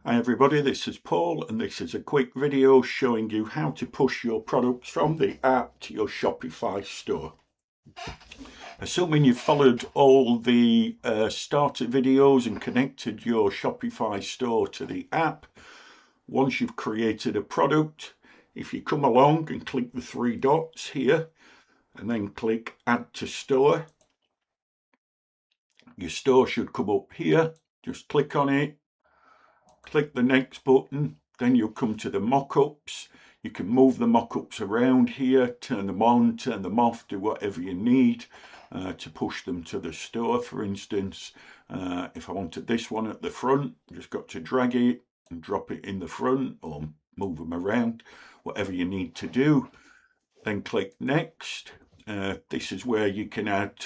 Hi everybody, this is Paul and this is a quick video showing you how to push your products from the app to your Shopify store. Assuming you've followed all the starter videos and connected your Shopify store to the app, once you've created a product, if you come along and click the three dots here and then click Add to Store, your store should come up here. Just click on it. Click the next button, then you'll come to the mock-ups. You can move the mock-ups around here, turn them on, turn them off, do whatever you need to push them to the store. For instance, if I wanted this one at the front, just got to drag it and drop it in the front or move them around, whatever you need to do. Then click next. This is where you can add,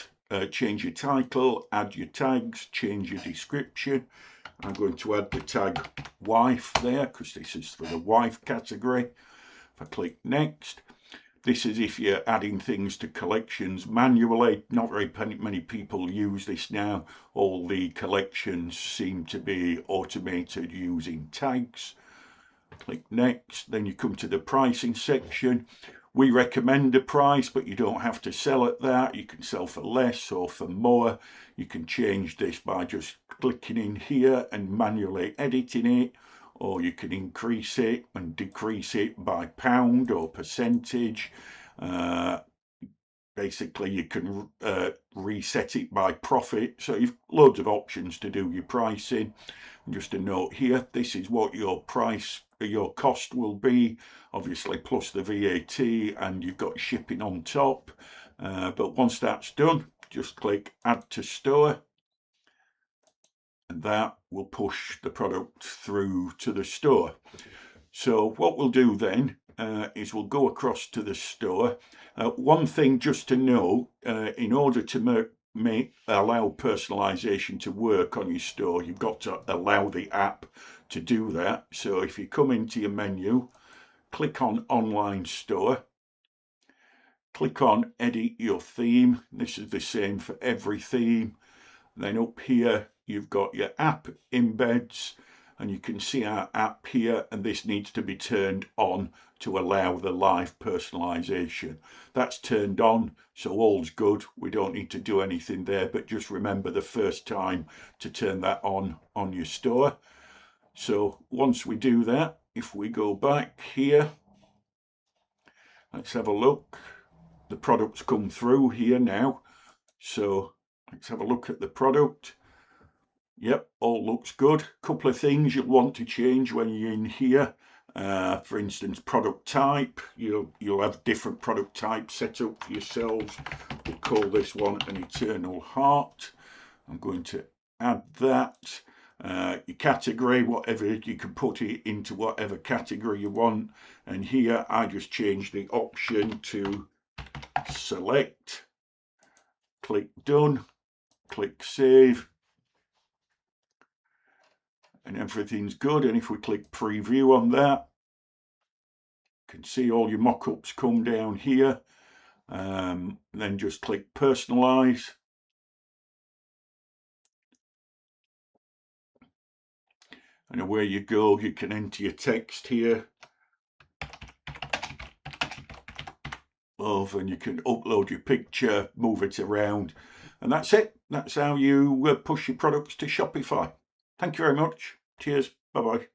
change your title, add your tags, change your description. I'm going to add the tag wife there because this is for the wife category. If I click next, this is if you're adding things to collections manually. Not very many people use this now. All the collections seem to be automated using tags. Click next, then you come to the pricing section. We recommend a price, but you don't have to sell at that. You can sell for less or for more. You can change this by just clicking in here and manually editing it, or you can increase it and decrease it by pound or percentage. Basically, you can reset it by profit. So you've loads of options to do your pricing. And just a note here, this is what your cost will be, obviously plus the VAT, and you've got shipping on top. But once that's done, just click Add to Store, and that will push the product through to the store. So what we'll do then is we'll go across to the store. One thing just to know, in order to allow personalization to work on your store, you've got to allow the app to do that. So if you come into your menu, click on Online Store, click on Edit Your Theme. This is the same for every theme. Then up here you've got your app embeds, and you can see our app here, and this needs to be turned on to allow the live personalization. That's turned on, so all's good. We don't need to do anything there, but just remember the first time to turn that on your store. So once we do that, if we go back here, let's have a look. The products come through here now. So let's have a look at the product. Yep, all looks good. Couple of things you'll want to change when you're in here. For instance, product type. You'll have different product types set up for yourselves. We'll call this one an Eternal Heart. I'm going to add that. Your category, whatever, you can put it into whatever category you want. And here I just change the option to select. Click done. Click save. And everything's good. And if we click preview on that, you can see all your mock-ups come down here. Then just click personalize. And away you go. You can enter your text here. And you can upload your picture, move it around. And that's it. That's how you push your products to Shopify. Thank you very much. Cheers. Bye-bye.